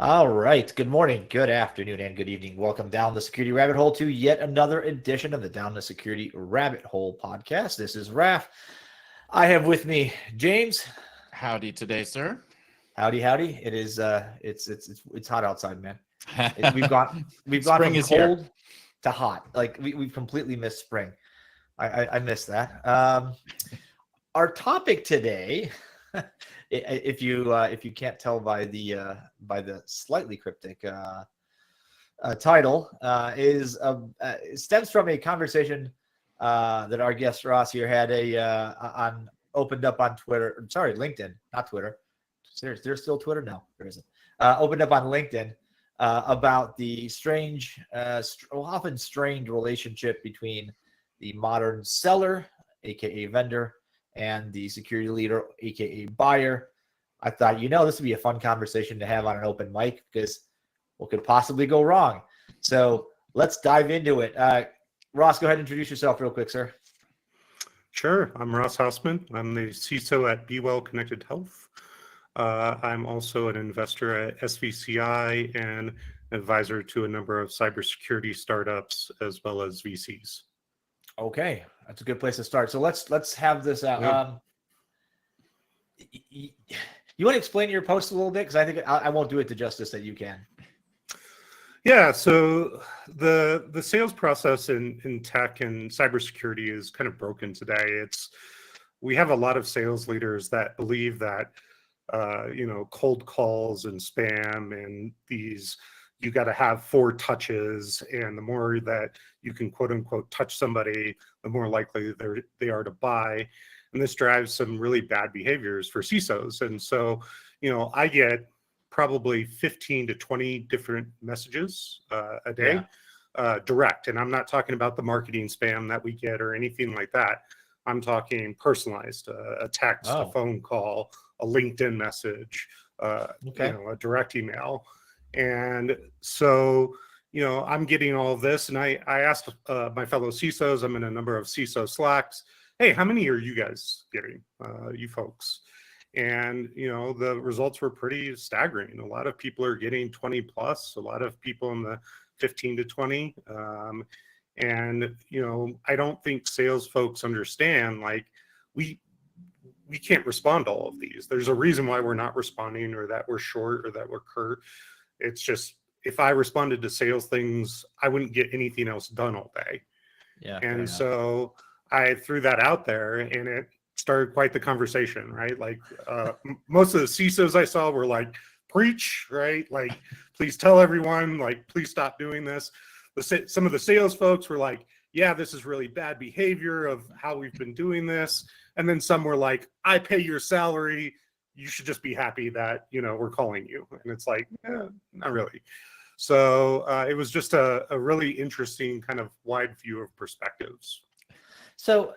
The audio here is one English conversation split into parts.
All right. Good morning, good afternoon, and good evening. Welcome down the security rabbit hole to yet another edition of the Down the Security Rabbit Hole podcast. This is Raf. I have with me James. Howdy today, sir. Howdy, howdy. It is it's hot outside, man. We've gone Spring from is here. cold to hot. Like we've completely missed spring. I missed that. Our topic today, if you can't tell by the slightly cryptic title, is stems from a conversation that our guest Ross here had opened up on Twitter. Sorry, LinkedIn, not Twitter. There's still Twitter? No, there isn't. Opened up on LinkedIn about the strange, often strained relationship between the modern seller, aka vendor, and the security leader, aka buyer. I thought, this would be a fun conversation to have on an open mic because what could possibly go wrong? So let's dive into it. Ross, go ahead and introduce yourself real quick, sir. Sure. I'm Ross Hosman. I'm the CISO at Be Well Connected Health. I'm also an investor at SVCI and an advisor to a number of cybersecurity startups as well as VCs. Okay, that's a good place to start. So let's have this out. Yeah. You want to explain your post a little bit? Because I think I won't do it the justice that you can. Yeah, so the sales process in tech and cybersecurity is kind of broken today. We have a lot of sales leaders that believe that cold calls and spam and you got to have 4 touches, and the more that you can quote unquote touch somebody, the more likely they are to buy. And this drives some really bad behaviors for CISOs. And so, I get probably 15 to 20 different messages a day, direct. And I'm not talking about the marketing spam that we get or anything like that. I'm talking personalized, a text, a phone call, a LinkedIn message, a direct email. And so, I'm getting all of this, and I asked my fellow CISOs, I'm in a number of CISO Slacks, hey, how many are you guys getting, you folks? And, the results were pretty staggering. A lot of people are getting 20 plus, a lot of people in the 15 to 20. And, I don't think sales folks understand, like, we can't respond to all of these. There's a reason why we're not responding, or that we're short, or that we're curt. It's just, if I responded to sales things, I wouldn't get anything else done all day. Yeah. And so I threw that out there, and it started quite the conversation, right? Like most of the CISOs I saw were like, preach, right? Like, please tell everyone, like, please stop doing this. Some of the sales folks were like, yeah, this is really bad behavior of how we've been doing this. And then some were like, I pay your salary, you should just be happy that, we're calling you. And it's like, not really. So it was just a really interesting kind of wide view of perspectives. So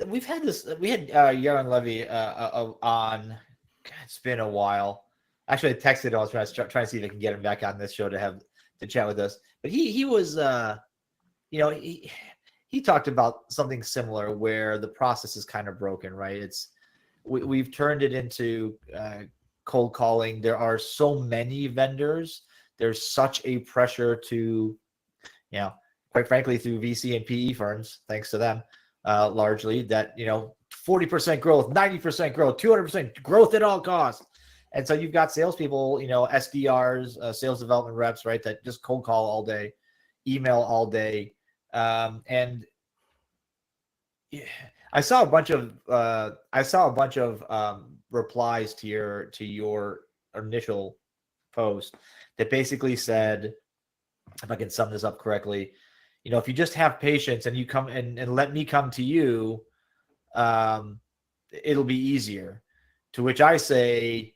we had Yaron Levy on. God, it's been a while. Actually, I texted him. I was trying to see if I can get him back on this show to chat with us. But he was, he talked about something similar where the process is kind of broken, right? We've turned it into cold calling. There are so many vendors. There's such a pressure to, quite frankly, through VC and PE firms, thanks to them, largely, that, 40% growth, 90% growth, 200% growth at all costs. And so you've got salespeople, SDRs, sales development reps, right, that just cold call all day, email all day. And I saw a bunch of replies to your initial post that basically said, if I can sum this up correctly, if you just have patience and you come and let me come to you, it'll be easier. To which I say,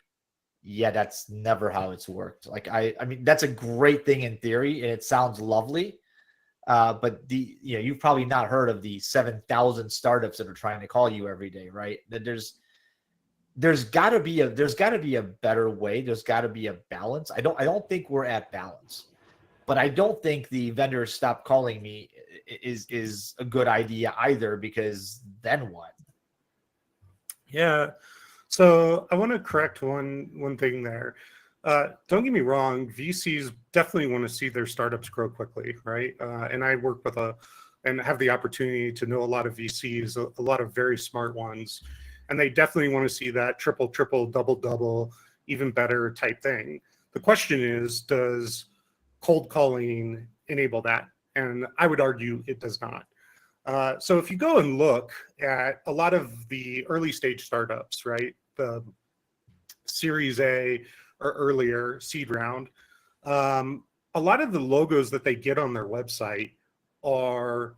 yeah, that's never how it's worked. Like, I mean, that's a great thing in theory, and it sounds lovely. But you've probably not heard of the 7,000 startups that are trying to call you every day, right? That there's got to be a better way. There's got to be a balance. I don't think we're at balance, but I don't think the vendors stop calling me is a good idea either, because then what? Yeah. So I want to correct one thing there. Don't get me wrong, VCs definitely want to see their startups grow quickly, right? And I work with and have the opportunity to know a lot of VCs, a lot of very smart ones, and they definitely want to see that triple, triple, double, double, even better type thing. The question is, does cold calling enable that? And I would argue it does not. So if you go and look at a lot of the early stage startups, right, the Series A or earlier seed round, a lot of the logos that they get on their website are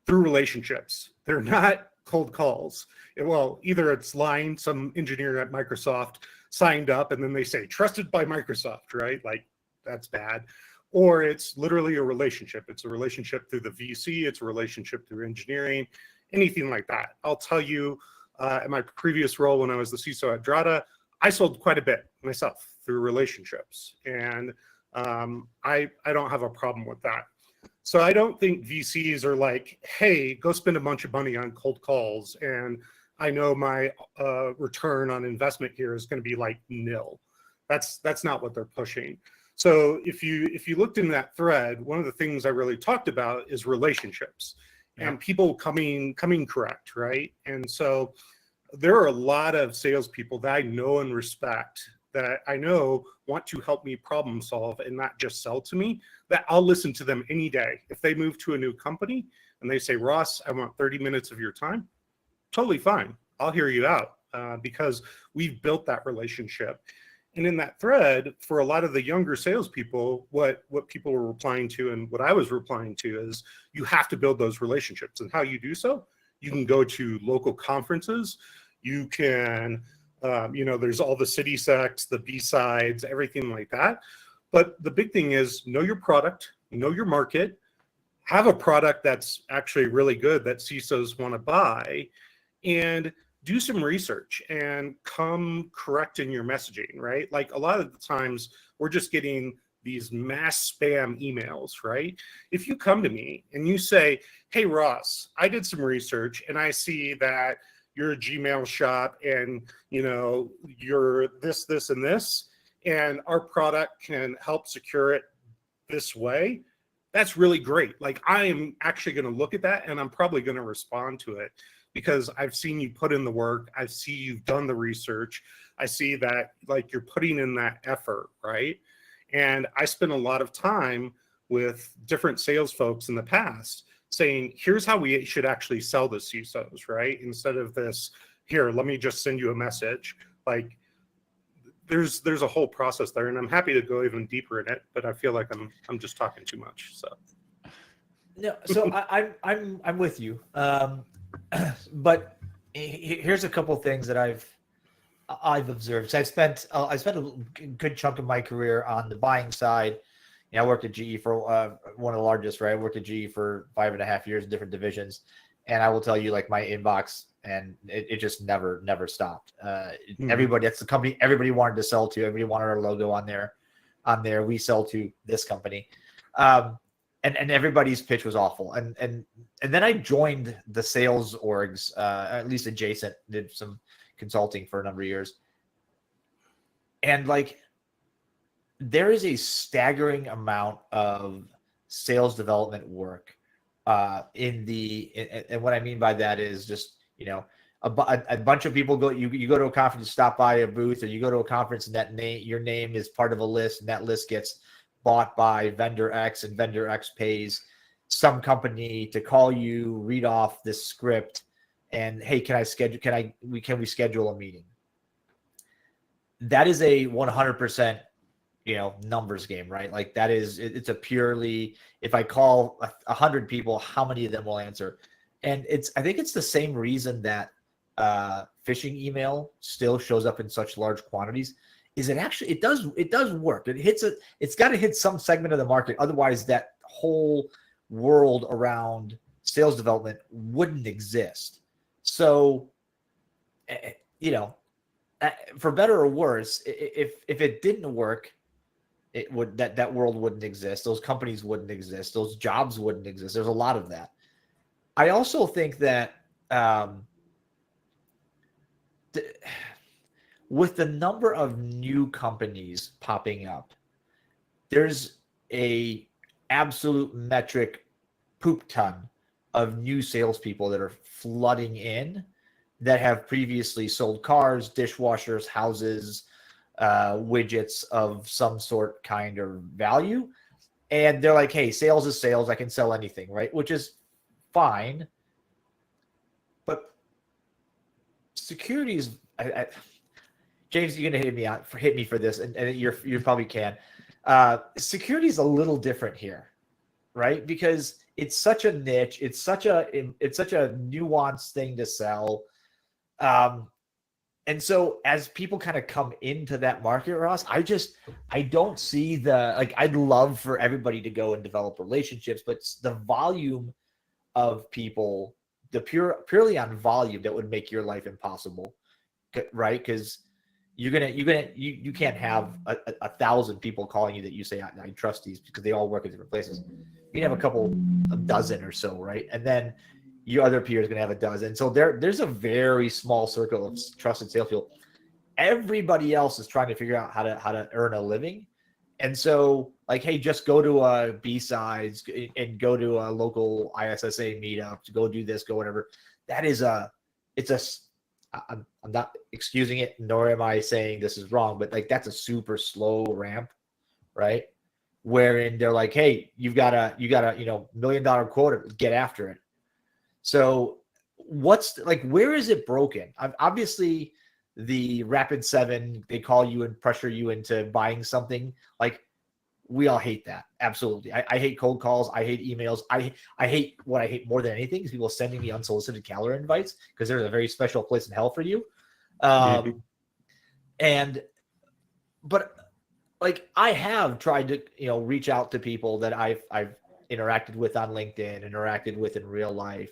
through relationships. They're not cold calls. Well, either it's lying, some engineer at Microsoft signed up and then they say trusted by Microsoft, right? Like that's bad. Or it's literally a relationship. It's a relationship through the VC, it's a relationship through engineering, anything like that. I'll tell you, in my previous role when I was the CISO at Drata, I sold quite a bit myself through relationships. And I don't have a problem with that. So I don't think VCs are like, hey, go spend a bunch of money on cold calls. And I know my return on investment here is going to be like nil. That's not what they're pushing. So if you looked in that thread, one of the things I really talked about is relationships and people coming correct, right? And so there are a lot of salespeople that I know and respect that I know want to help me problem solve and not just sell to me, that I'll listen to them any day. If they move to a new company and they say, Ross, I want 30 minutes of your time, totally fine. I'll hear you out because we've built that relationship. And in that thread, for a lot of the younger salespeople, what people were replying to and what I was replying to is you have to build those relationships. And how you do so, you can go to local conferences. You can, there's all the city sects, the B-sides, everything like that. But the big thing is know your product, know your market, have a product that's actually really good that CISOs want to buy, and do some research and come correct in your messaging, right? Like a lot of the times we're just getting these mass spam emails, right? If you come to me and you say, hey, Ross, I did some research and I see that you're a Gmail shop and you're this, and this, and our product can help secure it this way, that's really great. Like I am actually going to look at that and I'm probably going to respond to it because I've seen you put in the work. I see you've done the research. I see that like you're putting in that effort, right? And I spent a lot of time with different sales folks in the past saying, here's how we should actually sell the CISOs, right? Instead of this, here, let me just send you a message. Like there's a whole process there, and I'm happy to go even deeper in it, but I feel like I'm just talking too much. So no, so I'm with you. But here's a couple of things that I've observed. So I spent a good chunk of my career on the buying side. I worked at GE for one of the largest, right? I worked at GE for 5.5 years in different divisions, and I will tell you, like my inbox, and it just never stopped. Everybody, that's the company everybody wanted to sell to. Everybody wanted our logo on there. We sell to this company. And everybody's pitch was awful. And then I joined the sales orgs, at least adjacent, did some consulting for a number of years. And like, there is a staggering amount of sales development work and what I mean by that is just, a bunch of people you go to a conference, stop by a booth, or you go to a conference and your name is part of a list, and that list gets bought by vendor X, and vendor X pays some company to call you, read off this script, and hey, can we schedule a meeting? That is a 100%, numbers game, right? Like that is, it's a purely, if I call 100 people, how many of them will answer? And I think it's the same reason that phishing email still shows up in such large quantities. Is it does work. It's got to hit some segment of the market. Otherwise, that whole world around sales development wouldn't exist. So, for better or worse, if it didn't work, that world wouldn't exist. Those companies wouldn't exist. Those jobs wouldn't exist. There's a lot of that. I also think that with the number of new companies popping up, there's a absolute metric poop ton of new salespeople that are flooding in that have previously sold cars, dishwashers, houses, widgets of some sort, kind, or value. And they're like, hey, sales is sales. I can sell anything, right? Which is fine. But security is, James, you're gonna hit me for this, and you probably can. Security is a little different here, right? Because it's such a niche, it's such a nuanced thing to sell. And so as people kind of come into that market, Ross, I don't see I'd love for everybody to go and develop relationships, but the volume of people, purely on volume, that would make your life impossible, right? Because you can't have a 1,000 people calling you that you say, I trust these, because they all work at different places. You can have a dozen or so, right? And then your other peer is going to have a dozen. So there's a very small circle of trusted salespeople. Everybody else is trying to figure out how to earn a living. And so, like, hey, just go to a B-Sides and go to a local ISSA meetup, to go do this, go whatever. I'm not excusing it, nor am I saying this is wrong, but like, that's a super slow ramp, right? Wherein they're like, hey, you got a $1 million quota, get after it. So where is it broken? Obviously, the Rapid7, they call you and pressure you into buying something. Like, we all hate that. Absolutely. I hate cold calls. I hate emails. I hate, what I hate more than anything is people sending me unsolicited calendar invites, because there's a very special place in hell for you. But like, I have tried to, reach out to people that I've interacted with on LinkedIn, interacted with in real life.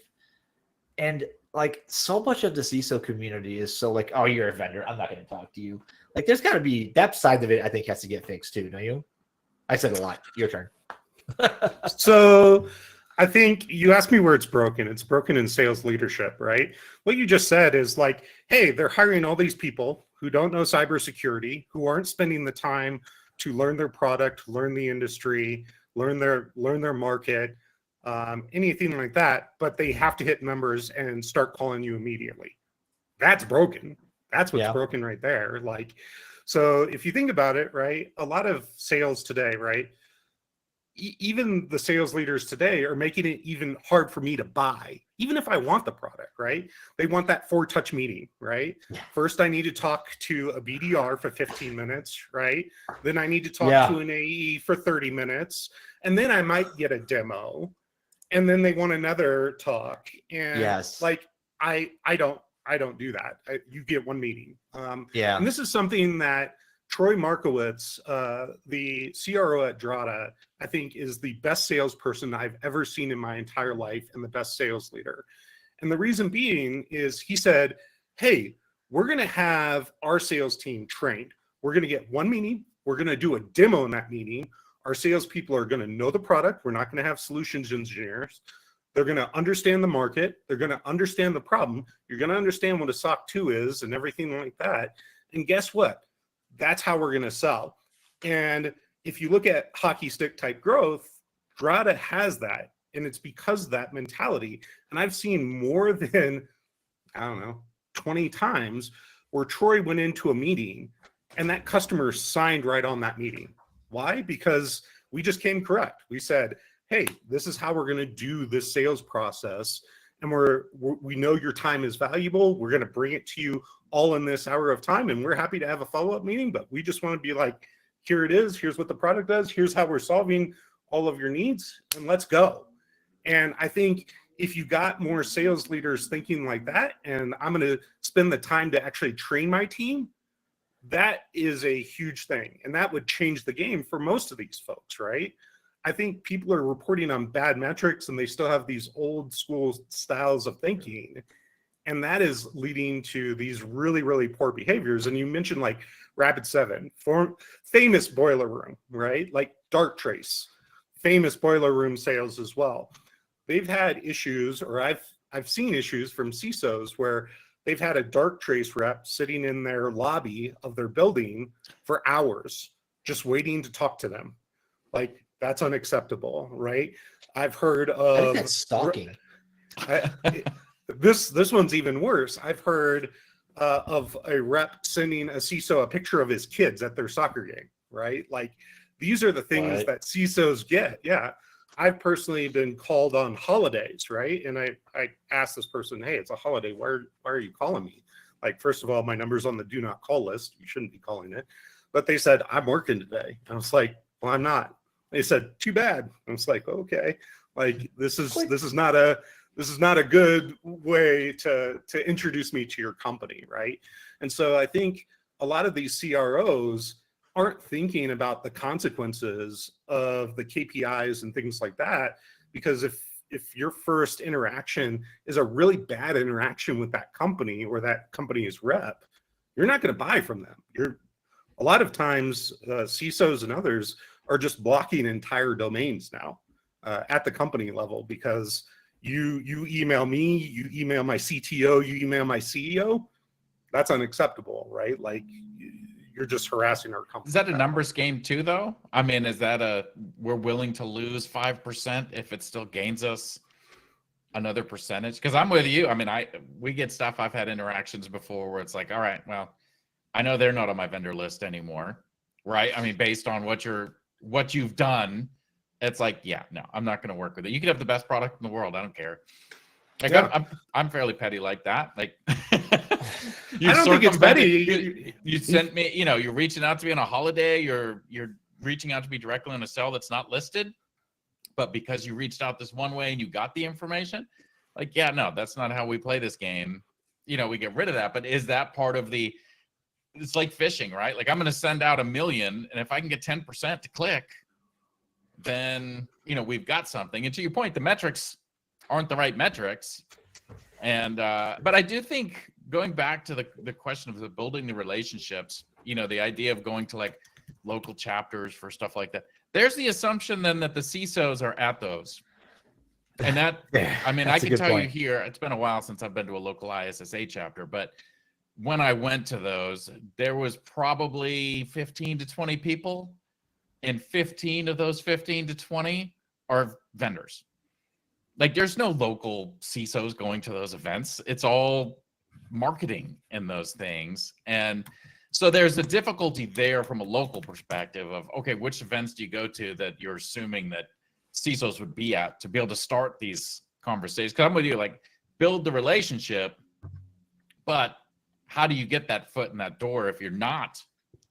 And like, so much of the CISO community is so like, oh, you're a vendor, I'm not going to talk to you. Like, there's got to be that side of it. I think has to get fixed too. Don't you? I said a lot. Your turn. So I think you asked me where it's broken. It's broken in sales leadership, right? What you just said is like, hey, they're hiring all these people who don't know cybersecurity, who aren't spending the time to learn their product, learn the industry, learn their market, anything like that, but they have to hit numbers and start calling you immediately. That's broken. That's what's broken right there. Like, so if you think about it, right, a lot of sales today, right, even the sales leaders today are making it even hard for me to buy, even if I want the product, right? They want that 4-touch meeting, right? First, I need to talk to a BDR for 15 minutes, right? Then I need to talk to an AE for 30 minutes, and then I might get a demo, and then they want another talk. And like, I don't do that. You get one meeting. And this is something that Troy Markowitz, the CRO at Drata, I think is the best salesperson I've ever seen in my entire life, and the best sales leader. And the reason being is he said, hey, we're going to have our sales team trained. We're going to get one meeting. We're going to do a demo in that meeting. Our salespeople are going to know the product. We're not going to have solutions engineers. They're going to understand the market. They're going to understand the problem. You're going to understand what a SOC 2 is and everything like that. And guess what? That's how we're going to sell. And if you look at hockey stick type growth, Drata has that. And it's because of that mentality. And I've seen more than, 20 times where Troy went into a meeting and that customer signed right on that meeting. Why? Because we just came correct. We said, hey, this is how we're going to do this sales process. And we know your time is valuable. We're going to bring it to you all in this hour of time. And we're happy to have a follow-up meeting, but we just want to be like, here it is. Here's what the product does. Here's how we're solving all of your needs, and let's go. And I think if you got more sales leaders thinking like that, and I'm going to spend the time to actually train my team, that is a huge thing. And that would change the game for most of these folks, right? I think people are reporting on bad metrics and they still have these old school styles of thinking. And that is leading to these really, really poor behaviors. And you mentioned like Rapid7, famous boiler room, right? Like Darktrace, famous boiler room sales as well. They've had issues, or I've seen issues from CISOs where they've had a dark trace rep sitting in their lobby of their building for hours, just waiting to talk to them. Like, that's unacceptable, right? I've heard I think of that's stalking. this one's even worse. I've heard of a rep sending a CISO a picture of his kids at their soccer game, right? Like, these are the things Right. that CISOs get. Yeah. I've personally been called on holidays, right? And I asked this person, hey, it's a holiday. Why are you calling me? Like, first of all, my number's on the do not call list. You shouldn't be calling it. But they said, I'm working today. I was like, well, I'm not. They said, too bad. I was like, okay. Like, this is not a good way to introduce me to your company, right? And so I think a lot of these CROs aren't thinking about the consequences of the KPIs and things like that, because if your first interaction is a really bad interaction with that company or that company's rep, you're not going to buy from them. A lot of times CISOs and others are just blocking entire domains now at the company level, because you email me, you email my CTO, you email my CEO. That's unacceptable, right? Like, you're just harassing our company. Is that a numbers game too, though? I mean, is that we're willing to lose 5% if it still gains us another percentage? Because I'm with you. I mean, we get stuff. I've had interactions before where it's like, all right, well, I know they're not on my vendor list anymore, right? I mean, based on what you've done, it's like, yeah, no, I'm not going to work with it. You could have the best product in the world. I don't care. Like, Yeah. I'm fairly petty like that. Like, I don't think it's petty. You sent me, you're reaching out to me on a holiday. You're reaching out to me directly on a cell that's not listed, but because you reached out this one way and you got the information, like, yeah, no, that's not how we play this game. We get rid of that. But is that part of it's like phishing, right? Like, I'm going to send out 1 million, and if I can get 10% to click, then, we've got something. And to your point, the metrics aren't the right metrics. And but I do think, going back to the question of the building the relationships, the idea of going to like local chapters for stuff like that, there's the assumption then that the CISOs are at those. And that, I mean, I can tell you here, it's been a while since I've been to a local ISSA chapter, but when I went to those, there was probably 15 to 20 people, and 15 of those 15 to 20 are vendors. Like, there's no local CISOs going to those events. It's all marketing in those things. And so there's a difficulty there from a local perspective of, okay, which events do you go to that you're assuming that CISOs would be at to be able to start these conversations? Because I'm with you, like, build the relationship, but how do you get that foot in that door if you're not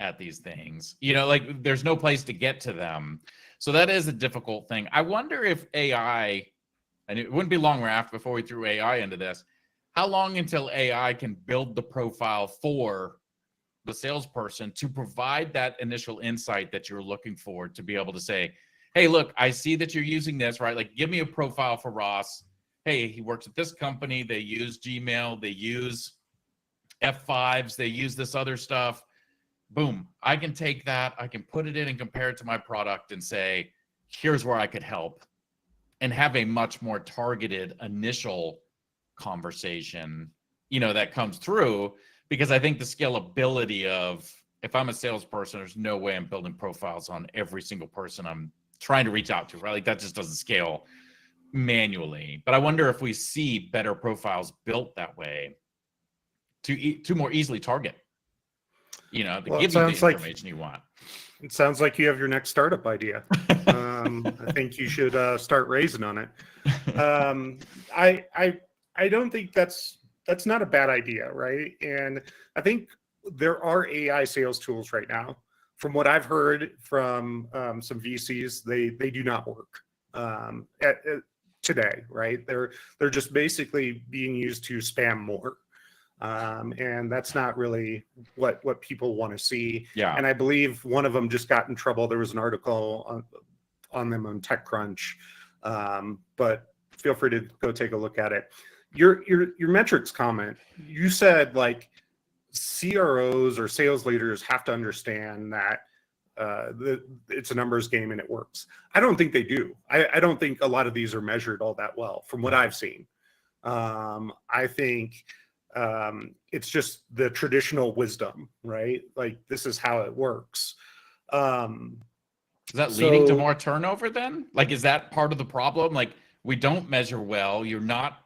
at these things? Like, there's no place to get to them. So that is a difficult thing. I wonder if AI, and it wouldn't be long after before we threw AI into this, how long until AI can build the profile for the salesperson to provide that initial insight that you're looking for, to be able to say, hey, look, I see that you're using this, right? Like, give me a profile for Ross. Hey, he works at this company. They use Gmail. They use F5s. They use this other stuff. Boom. I can take that. I can put it in and compare it to my product and say, here's where I could help, and have a much more targeted initial conversation, that comes through. Because I think the scalability of, if I'm a salesperson, there's no way I'm building profiles on every single person I'm trying to reach out to, right? Like, that just doesn't scale manually. But I wonder if we see better profiles built that way to more easily target, to give you the information you want. It sounds like you have your next startup idea. I think you should start raising on it. I don't think that's not a bad idea, right? And I think there are AI sales tools right now. From what I've heard from some VCs, they do not work today, right? They're just basically being used to spam more. And that's not really what people want to see. Yeah. And I believe one of them just got in trouble. There was an article on them on TechCrunch, but feel free to go take a look at it. Your metrics comment, you said like CROs or sales leaders have to understand that it's a numbers game and it works. I don't think they do. I don't think a lot of these are measured all that well from what I've seen. I think It's just the traditional wisdom, right? Like this is how it works. Is that leading to more turnover then? Like, is that part of the problem? Like, we don't measure well. You're not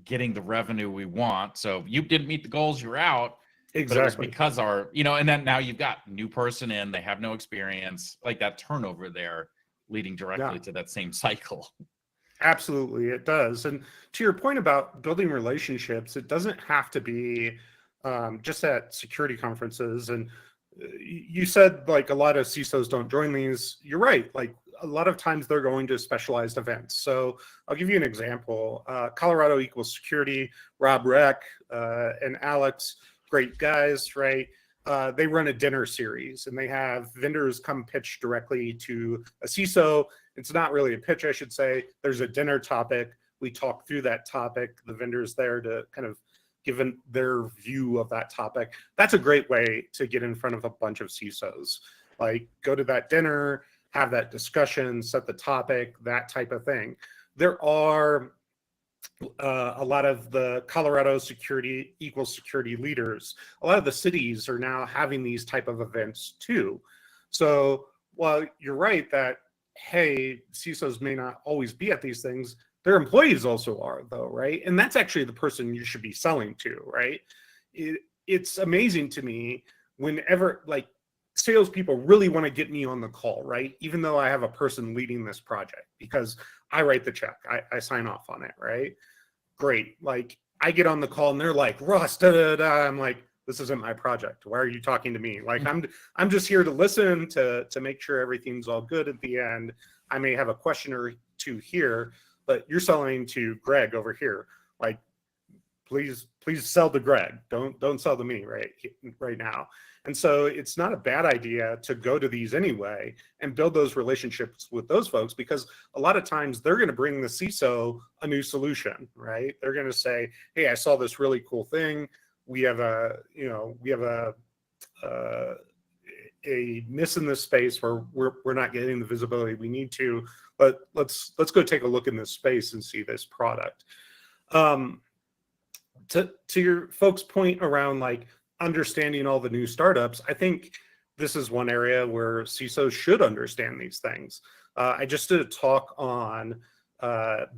getting the revenue we want. So you didn't meet the goals, you're out. Exactly. But it was because and then now you've got new person in, they have no experience, like that turnover there leading directly to that same cycle. Absolutely, it does. And to your point about building relationships, it doesn't have to be just at security conferences. And you said like a lot of CISOs don't join these. You're right. Like a lot of times they're going to specialized events. So I'll give you an example. Colorado Equals Security, Rob Reck and Alex, great guys, right? They run a dinner series and they have vendors come pitch directly to a CISO. It's not really a pitch, I should say. There's a dinner topic. We talk through that topic. The vendor's there to kind of give their view of that topic. That's a great way to get in front of a bunch of CISOs. Like go to that dinner, have that discussion, set the topic, that type of thing. There are a lot of the Colorado security equals security leaders. A lot of the cities are now having these type of events too. So while you're right that, hey, CISOs may not always be at these things, their employees also are though, right? And that's actually the person you should be selling to, right? It's amazing to me whenever like salespeople really want to get me on the call, right? Even though I have a person leading this project because I write the check, I sign off on it, right? Great. Like I get on the call and they're like, Russ, da, da, da. I'm like, this isn't my project. Why are you talking to me? Like I'm just here to listen to make sure everything's all good at the end. I may have a question or two here, but you're selling to Greg over here. Like, please sell to Greg. Don't sell to me right now. And so it's not a bad idea to go to these anyway and build those relationships with those folks, because a lot of times they're going to bring the CISO a new solution, right? They're going to say, hey, I saw this really cool thing. We have a miss in this space where we're not getting the visibility we need to, but let's go take a look in this space and see this product. To your folks' point around like understanding all the new startups, I think this is one area where CISOs should understand these things. I just did a talk on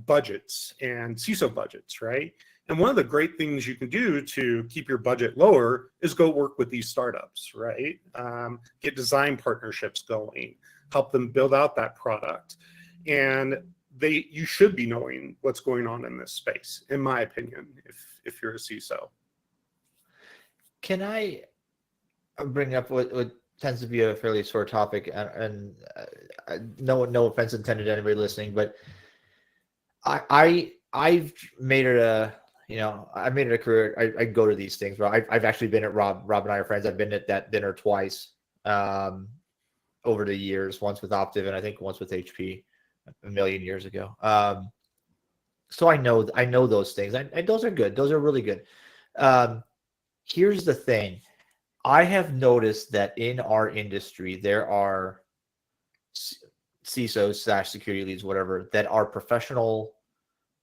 budgets and CISO budgets, right? And one of the great things you can do to keep your budget lower is go work with these startups, right? Get design partnerships going, help them build out that product. And you should be knowing what's going on in this space, in my opinion, if you're a CISO. Can I bring up what tends to be a fairly sore topic, and no offense intended to anybody listening, but I've made it a career. I go to these things. I've actually been at Rob and I are friends. I've been at that dinner twice over the years, once with Optiv and I think once with HP a million years ago. So I know those things. Those are good. Those are really good. Here's the thing. I have noticed that in our industry, there are CISOs / security leads, whatever, that are professional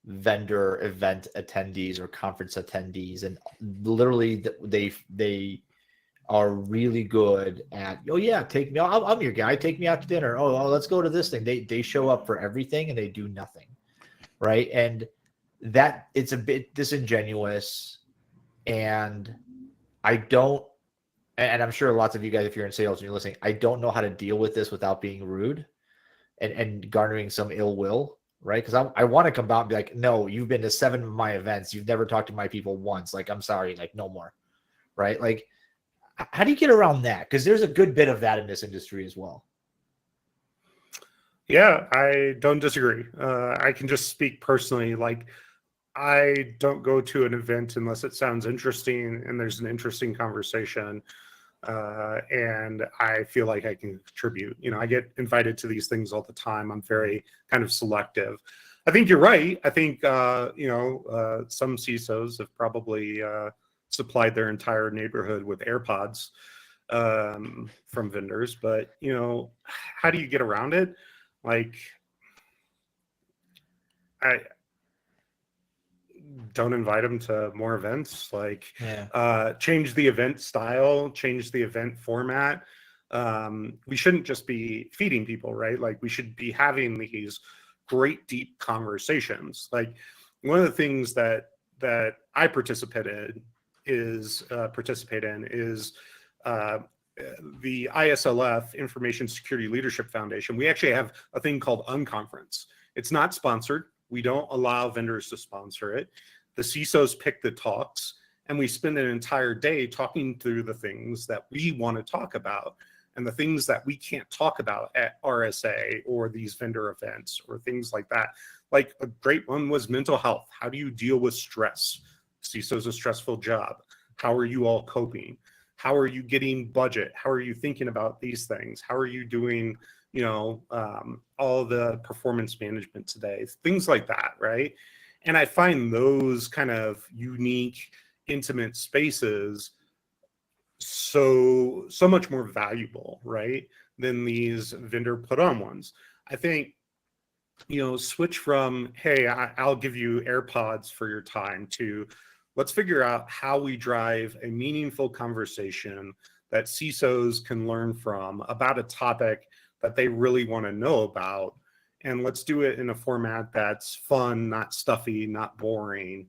vendor event attendees or conference attendees, and literally they are really good at, oh yeah, take me, I'm your guy, take me out to dinner. Oh, let's go to this thing. They show up for everything and they do nothing, right? And that it's a bit disingenuous, and and I'm sure lots of you guys, if you're in sales and you're listening, I don't know how to deal with this without being rude and garnering some ill will, right? Because I want to come out and be like, no, you've been to 7 of my events. You've never talked to my people once. Like, I'm sorry, like no more, right? Like, how do you get around that? Because there's a good bit of that in this industry as well. Yeah, I don't disagree. I can just speak personally. Like, I don't go to an event unless it sounds interesting and there's an interesting conversation, and I feel like I can contribute. I get invited to these things all the time. I'm very kind of selective. I think you're right. I think some CISOs have probably supplied their entire neighborhood with AirPods from vendors, but how do you get around it? Like, don't invite them to more events. Like, Yeah. change the event style, change the event format. We shouldn't just be feeding people, right? Like, we should be having these great deep conversations. Like, one of the things that I participate in is the ISLF, Information Security Leadership Foundation. We actually have a thing called Unconference. It's not sponsored. We don't allow vendors to sponsor it. The CISOs pick the talks, and we spend an entire day talking through the things that we want to talk about and the things that we can't talk about at RSA or these vendor events or things like that. Like, a great one was mental health. How do you deal with stress? CISO's a stressful job. How are you all coping? How are you getting budget? How are you thinking about these things? How are you doing, all the performance management today? Things like that, right? And I find those kind of unique, intimate spaces so much more valuable, right, than these vendor put on ones. I think, switch from, hey, I'll give you AirPods for your time, to let's figure out how we drive a meaningful conversation that CISOs can learn from about a topic that they really want to know about. And let's do it in a format that's fun, not stuffy, not boring,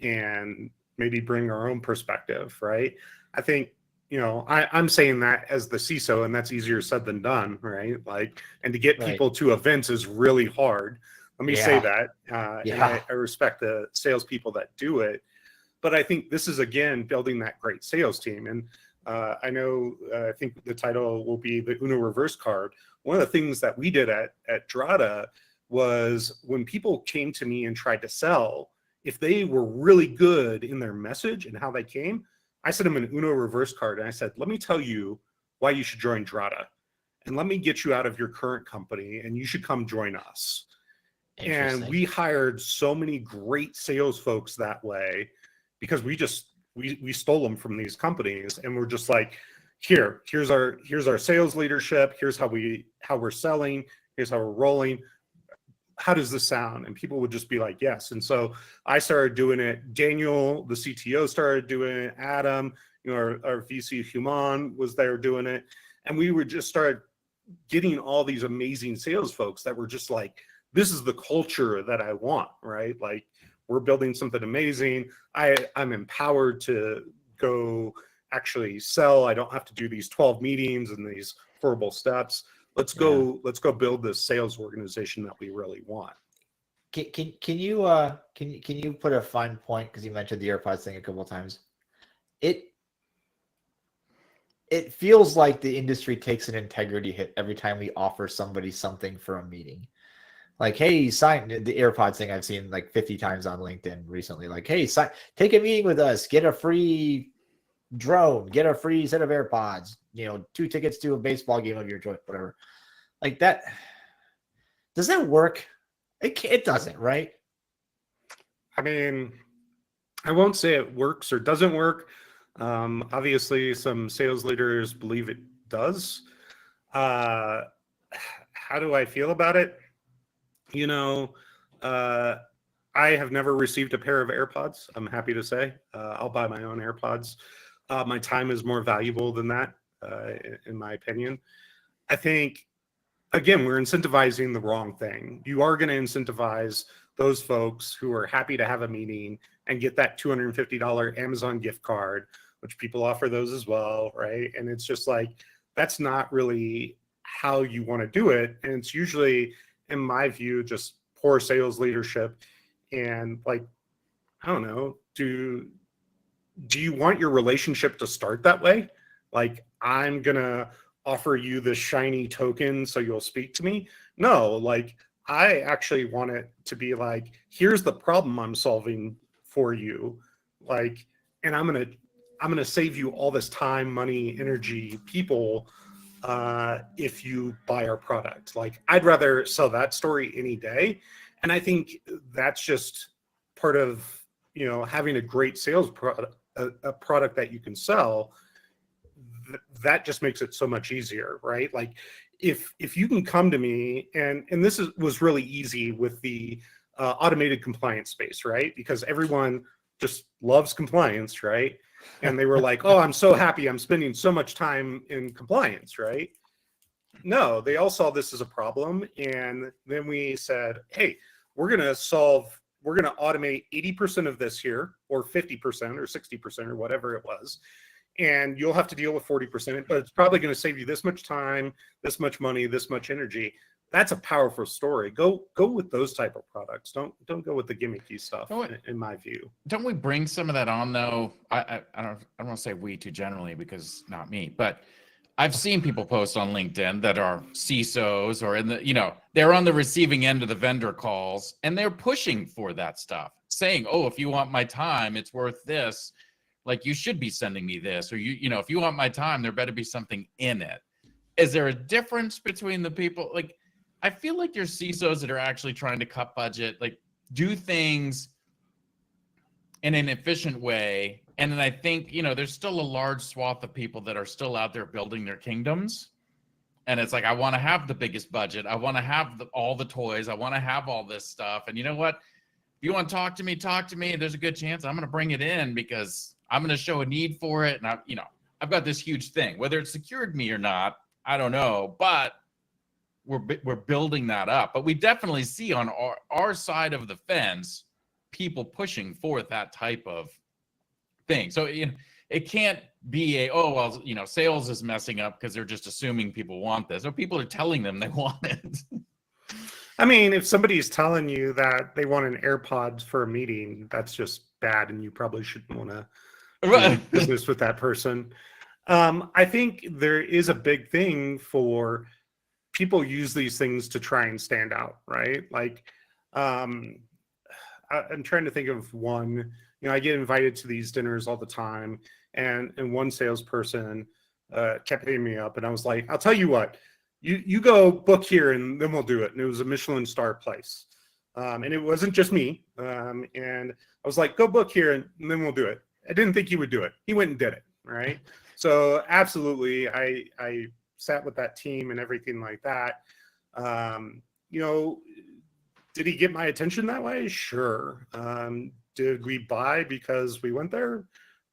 and maybe bring our own perspective, right? I think, I'm saying that as the CISO, and that's easier said than done, right? Like, and to get people to events is really hard. Let me say that. And I respect the salespeople that do it. But I think this is, again, building that great sales team. And I think the title will be the Uno reverse card. One of the things that we did at Drata was, when people came to me and tried to sell, if they were really good in their message and how they came, I sent them an Uno reverse card. And I said, let me tell you why you should join Drata. And let me get you out of your current company, and you should come join us. And we hired so many great sales folks that way, because we stole them from these companies, and we're just like, here's our sales leadership, here's how we're selling, here's how we're rolling. How does this sound? And people would just be like, yes. And so I started doing it. Daniel, the CTO, started doing it. Adam, our VC Hosman was there doing it. And we would just start getting all these amazing sales folks that were just like, this is the culture that I want, right? Like, we're building something amazing. I'm empowered to go actually sell. I don't have to do these 12 meetings and these horrible steps. Let's go build this sales organization that we really want. Can you put a fine point, because you mentioned the AirPods thing a couple of times? It feels like the industry takes an integrity hit every time we offer somebody something for a meeting. Like, hey, sign the AirPods thing I've seen like 50 times on LinkedIn recently. Like, hey, take a meeting with us, get a free drone, get a free set of AirPods, 2 tickets to a baseball game of your choice, whatever. Like that. Does that work? It doesn't, right? I mean, I won't say it works or doesn't work. Obviously, some sales leaders believe it does. How do I feel about it? I have never received a pair of AirPods, I'm happy to say. I'll buy my own AirPods. My time is more valuable than that, in my opinion. I think, again, we're incentivizing the wrong thing. You are going to incentivize those folks who are happy to have a meeting and get that $250 Amazon gift card, which people offer those as well, right? And it's just like, that's not really how you want to do it. And it's usually, in my view, just poor sales leadership. And like, I don't know, do you want your relationship to start that way? Like, I'm gonna offer you this shiny token so you'll speak to me? No, like, I actually want it to be like, here's the problem I'm solving for you, like, and I'm gonna save you all this time, money, energy, people, if you buy our product. Like, I'd rather sell that story any day. And I think that's just part of, having a great sales product, a product that you can sell. That just makes it so much easier, right? Like, if you can come to me, and this was really easy with the automated compliance space, right? Because everyone just loves compliance, right? And they were like, oh, I'm so happy I'm spending so much time in compliance, right? No, they all saw this as a problem. And then we said, hey, we're going to automate 80% of this here, or 50% or 60% or whatever it was. And you'll have to deal with 40%, but it's probably going to save you this much time, this much money, this much energy. That's a powerful story. Go with those type of products. Don't go with the gimmicky stuff, in my view. Don't we bring some of that on though? I don't want to say we too generally, because not me, but I've seen people post on LinkedIn that are CISOs or in the, they're on the receiving end of the vendor calls, and they're pushing for that stuff, saying, oh, if you want my time, it's worth this. Like, you should be sending me this, or if you want my time, there better be something in it. Is there a difference between the people? Like, I feel like there's CISOs that are actually trying to cut budget, like do things in an efficient way. And then I think, there's still a large swath of people that are still out there building their kingdoms. And it's like, I want to have the biggest budget. I want to have all the toys. I want to have all this stuff. And you know what? If you want to talk to me. There's a good chance I'm going to bring it in, because I'm going to show a need for it. And I've got this huge thing, whether it's secured me or not, I don't know, but we're building that up. But we definitely see on our side of the fence people pushing for that type of thing. So it can't be sales is messing up because they're just assuming people want this, or people are telling them they want it. I mean, if somebody's telling you that they want an AirPods for a meeting, that's just bad, and you probably shouldn't want to do business with that person. I think there is a big thing for people use these things to try and stand out, right? Like, I'm trying to think of one. I get invited to these dinners all the time, and one salesperson kept hitting me up, and I was like, I'll tell you what, you go book here, and then we'll do it. And it was a Michelin star place, and it wasn't just me. And I was like, go book here, and then we'll do it. I didn't think he would do it. He went and did it, right? So absolutely, I sat with that team and everything like that. Did he get my attention that way? Sure. Did we buy because we went there?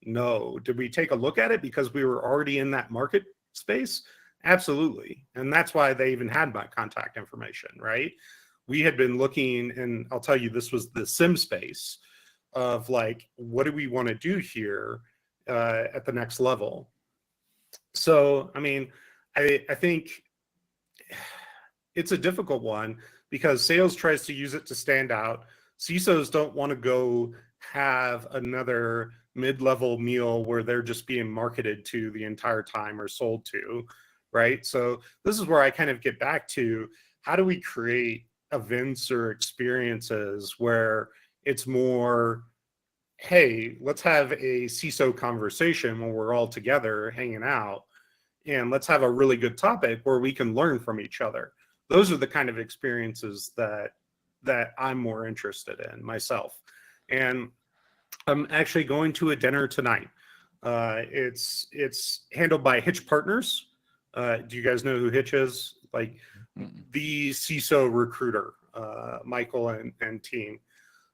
No. Did we take a look at it because we were already in that market space? Absolutely. And that's why they even had my contact information, right? We had been looking, and I'll tell you, this was the SIM space of like, what do we want to do here at the next level? So, I mean, I think it's a difficult one, because sales tries to use it to stand out. CISOs don't want to go have another mid-level meal where they're just being marketed to the entire time or sold to, right? So this is where I kind of get back to, how do we create events or experiences where it's more, hey, let's have a CISO conversation when we're all together hanging out, and let's have a really good topic where we can learn from each other. Those are the kind of experiences that I'm more interested in myself. And I'm actually going to a dinner tonight. It's handled by Hitch Partners. Do you guys know who Hitch is? Like the CISO recruiter, Michael and team.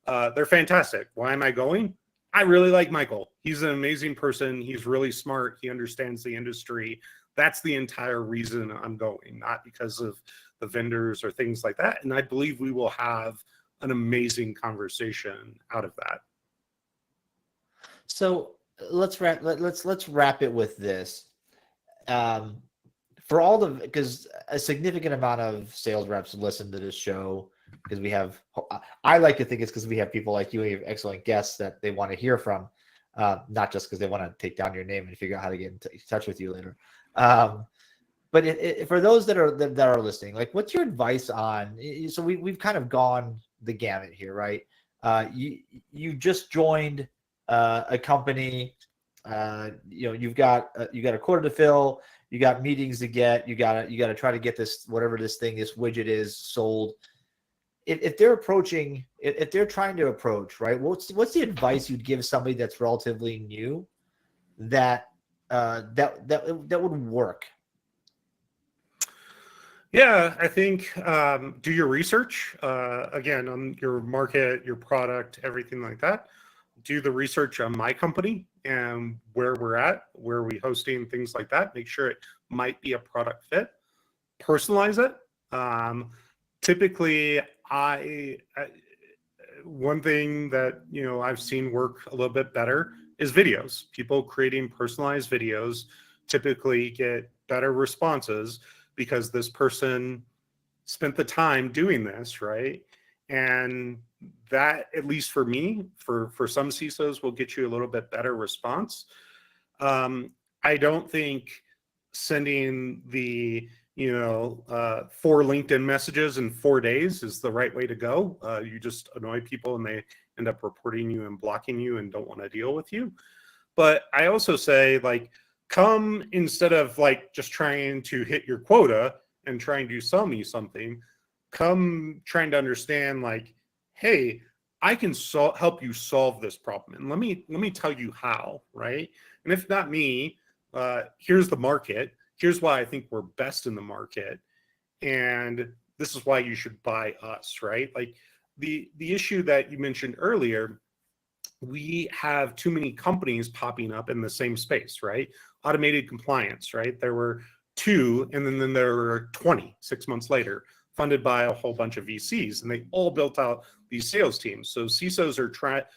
They're fantastic. Why am I going? I really like Michael. He's an amazing person. He's really smart. He understands the industry. That's the entire reason I'm going, not because of the vendors or things like that. And I believe we will have an amazing conversation out of that. So let's wrap it with this. For all because a significant amount of sales reps listen to this show, because I like to think it's because we have people like you, and you have excellent guests that they want to hear from, not just because they want to take down your name and figure out how to get in touch with you later. But for those that are listening, like, what's your advice on? So we've kind of gone the gamut here, right? You just joined a company. You've got a quota to fill. You got meetings to get. You got to try to get this, whatever this widget is, sold. If they're trying to approach, right? What's the advice you'd give somebody that's relatively new that would work? Yeah, I think do your research again on your market, your product, everything like that. Do the research on my company and where we're at, where we hosting, things like that. Make sure it might be a product fit. Personalize it. Typically, one thing that I've seen work a little bit better is videos. People creating personalized videos typically get better responses because this person spent the time doing this, right? And that, at least for me, for some CISOs, will get you a little bit better response. I don't think sending the 4 LinkedIn messages in 4 days is the right way to go. You just annoy people and they end up reporting you and blocking you and don't want to deal with you. But I also say, like, come, instead of like just trying to hit your quota and trying to sell me something, come trying to understand, like, hey, I can help you solve this problem, and let me tell you how, right? And if not me, here's the market. Here's why I think we're best in the market, and this is why you should buy us, right? Like the issue that you mentioned earlier, we have too many companies popping up in the same space, right? Automated compliance, right? There were 2, and then there were 20 6 months later, funded by a whole bunch of VCs, and they all built out these sales teams. So CISOs are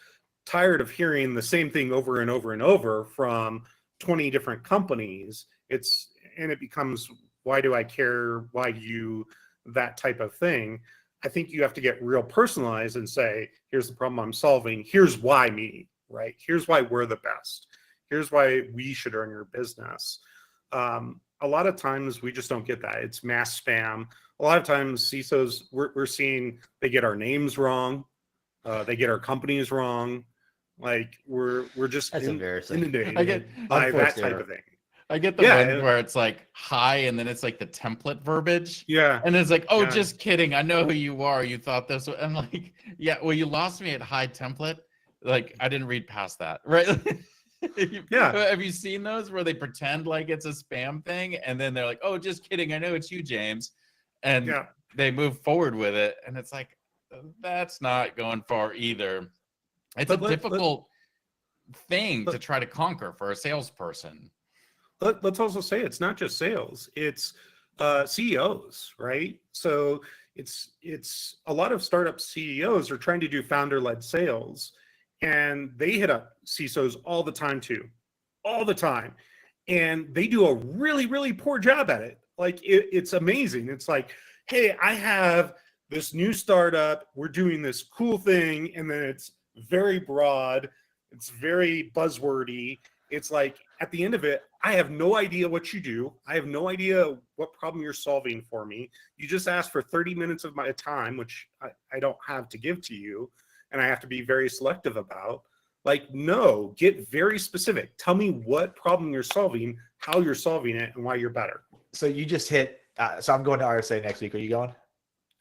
tired of hearing the same thing over and over and over from 20 different companies. And it becomes, why do I care? Why you, that type of thing. I think you have to get real personalized and say, here's the problem I'm solving. Here's why me, right? Here's why we're the best. Here's why we should earn your business. A lot of times we just don't get that. It's mass spam. A lot of times CISOs, we're seeing they get our names wrong. They get our companies wrong. Like we're just inundated by that type of thing. I get the ones where it's like hi, and then it's like the template verbiage. Yeah. And it's like, oh, just kidding. I know who you are. You thought this. I'm like, yeah, well, you lost me at hi template. Like, I didn't read past that. Right. Have you seen those where they pretend like it's a spam thing? And then they're like, oh, just kidding. I know it's you, James. And they move forward with it. And it's like, that's not going far either. It's a difficult thing to try to conquer for a salesperson. Let's also say it's not just sales, it's CEOs, right? So it's a lot of startup CEOs are trying to do founder-led sales, and they hit up CISOs all the time too, all the time. And they do a really, really poor job at it. Like it's amazing. It's like, hey, I have this new startup, we're doing this cool thing, and then it's very broad, it's very buzzwordy. It's like, at the end of it, I have no idea what you do. I have no idea what problem you're solving for me. You just asked for 30 minutes of my time, which I don't have to give to you, and I have to be very selective about. Like, no, get very specific. Tell me what problem you're solving, how you're solving it, and why you're better. So you just hit, so I'm going to RSA next week. Are you going?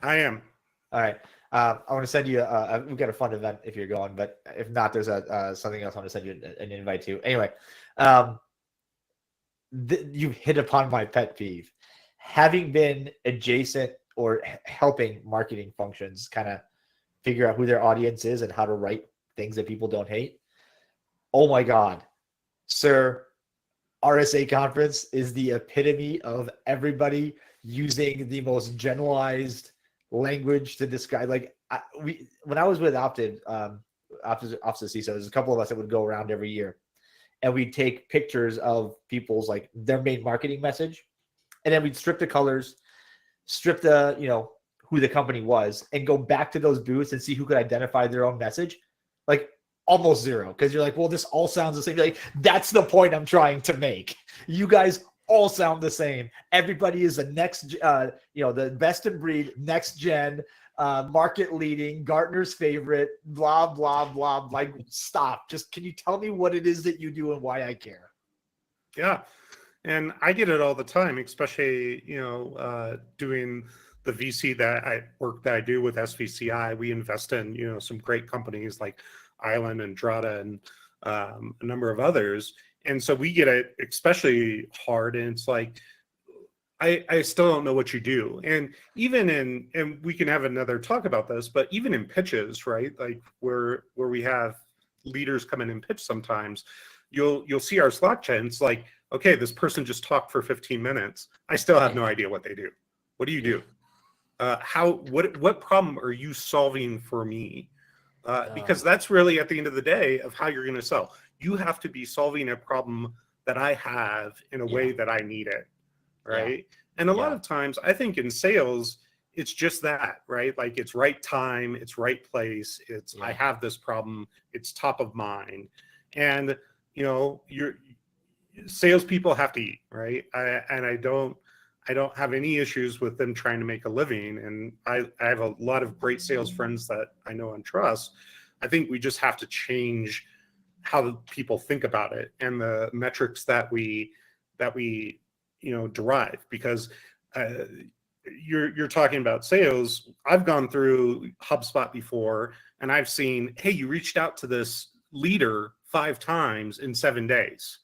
I am. All right. I want to send you, we've got a fun event if you're going, but if not, there's something else I want to send you an invite to. Anyway, you hit upon my pet peeve. Having been adjacent or helping marketing functions kind of figure out who their audience is and how to write things that people don't hate. Oh my God, sir, RSA conference is the epitome of everybody using the most generalized language to describe. Like when I was with Office of CISO, there's a couple of us that would go around every year, and we'd take pictures of people's, like, their main marketing message, and then we'd strip the colors, strip the who the company was, and go back to those booths and see who could identify their own message. Like almost zero, because you're like, well, this all sounds the same. You're like, that's the point I'm trying to make. You guys all sound the same. Everybody is the next, the best in breed, next gen, market leading, Gartner's favorite, blah, blah, blah. Like, stop. Just, can you tell me what it is that you do and why I care? Yeah. And I get it all the time, especially, doing the VC that I do with SVCI. We invest in, some great companies like Island and Drata and a number of others. And so we get it especially hard. And it's like, I still don't know what you do. And even and we can have another talk about this, but even in pitches, right? Like where we have leaders come in and pitch sometimes, you'll see our Slack chat and it's like, okay, this person just talked for 15 minutes. I still have no idea what they do. What do you do? What problem are you solving for me? Because that's really at the end of the day of how you're going to sell. You have to be solving a problem that I have in a way that I need it. Right. And a lot of times I think in sales, it's just that, right? Like it's right time, it's right place. It's, I have this problem. It's top of mind. And, you know, your salespeople have to eat, right? I don't have any issues with them trying to make a living. And I have a lot of great sales friends that I know and trust. I think we just have to change how people think about it and the metrics that we derive, because you're talking about sales. I've gone through HubSpot before and I've seen, hey, you reached out to this leader 5 times in 7 days.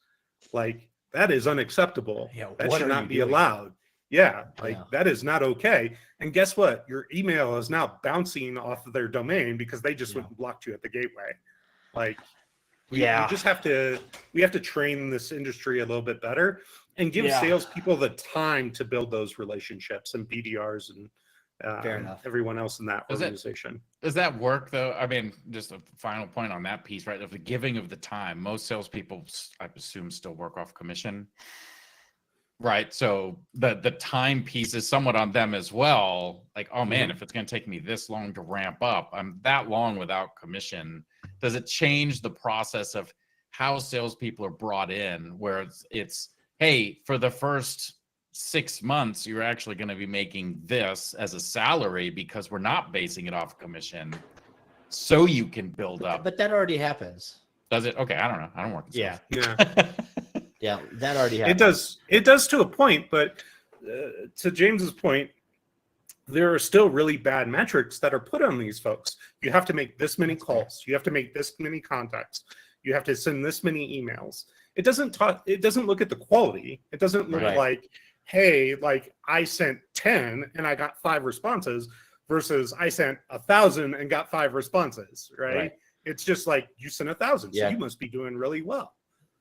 Like that is unacceptable. That should not be allowed. That is not okay. And guess what? Your email is now bouncing off of their domain because they just went and blocked you at the gateway. Like, we just have to train this industry a little bit better and give salespeople the time to build those relationships and BDRs and everyone else in that organization. Does that work though? I mean, just a final point on that piece, right? Of the giving of the time. Most salespeople, I assume, still work off commission. Right. So the time piece is somewhat on them as well. Like, oh man, if it's going to take me this long to ramp up, I'm that long without commission. Does it change the process of how salespeople are brought in, where it's hey, for the first 6 months, you're actually going to be making this as a salary because we're not basing it off commission, so you can build up. But that already happens. Does it? Okay, I don't know. I don't work in sales. Yeah, that already happens. It does to a point, but to James's point, there are still really bad metrics that are put on these folks. You have to make this many calls. You have to make this many contacts. You have to send this many emails. It doesn't look at the quality. It doesn't look like, hey, like I sent 10 and I got 5 responses versus I sent 1,000 and got 5 responses, right? It's just like you sent 1,000, so you must be doing really well.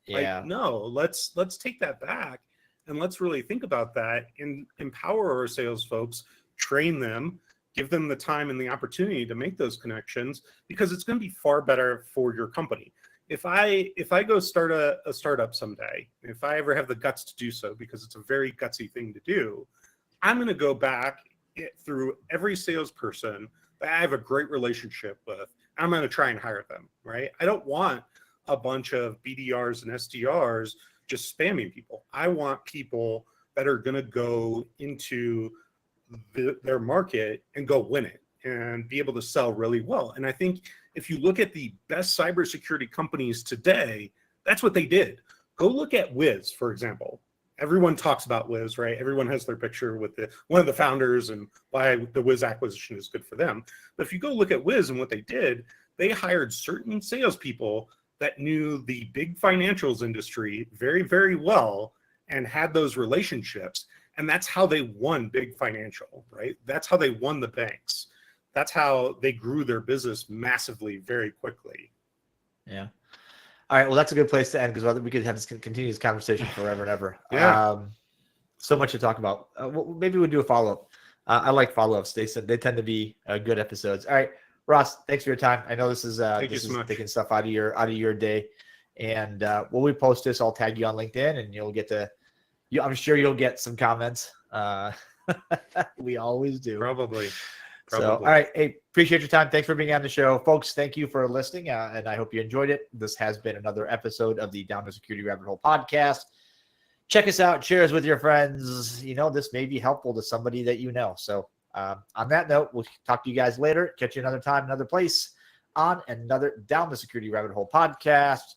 Like, no, let's take that back and let's really think about that and empower our sales folks, train them, give them the time and the opportunity to make those connections, because it's going to be far better for your company. If I go start a startup someday, if I ever have the guts to do so, because it's a very gutsy thing to do, I'm going to go back through every salesperson that I have a great relationship with. I'm going to try and hire them, right? I don't want a bunch of BDRs and SDRs just spamming people. I want people that are going to go into their market and go win it and be able to sell really well. And I think if you look at the best cybersecurity companies today, that's what they did. Go look at Wiz, for example. Everyone talks about Wiz, right? Everyone has their picture with one of the founders and why the Wiz acquisition is good for them. But if you go look at Wiz and what they did, they hired certain salespeople that knew the big financials industry very, very well and had those relationships. And that's how they won big financial, right? That's how they won the banks. That's how they grew their business massively, very quickly. Yeah. All right. Well, that's a good place to end, because we could have this continue this conversation forever and ever. So much to talk about. Maybe we'll do a follow-up. I like follow-ups. They tend to be good episodes. All right. Ross, thanks for your time. I know this is taking stuff out of your day, and when we post this, I'll tag you on LinkedIn, and you'll get I'm sure you'll get some comments. We always do. Probably. So, all right. Hey, appreciate your time. Thanks for being on the show, folks. Thank you for listening, and I hope you enjoyed it. This has been another episode of the Down the Security Rabbit Hole podcast. Check us out. Share us with your friends. This may be helpful to somebody that you know. So, on that note, we'll talk to you guys later. Catch you another time, another place on another Down the Security Rabbit Hole podcast.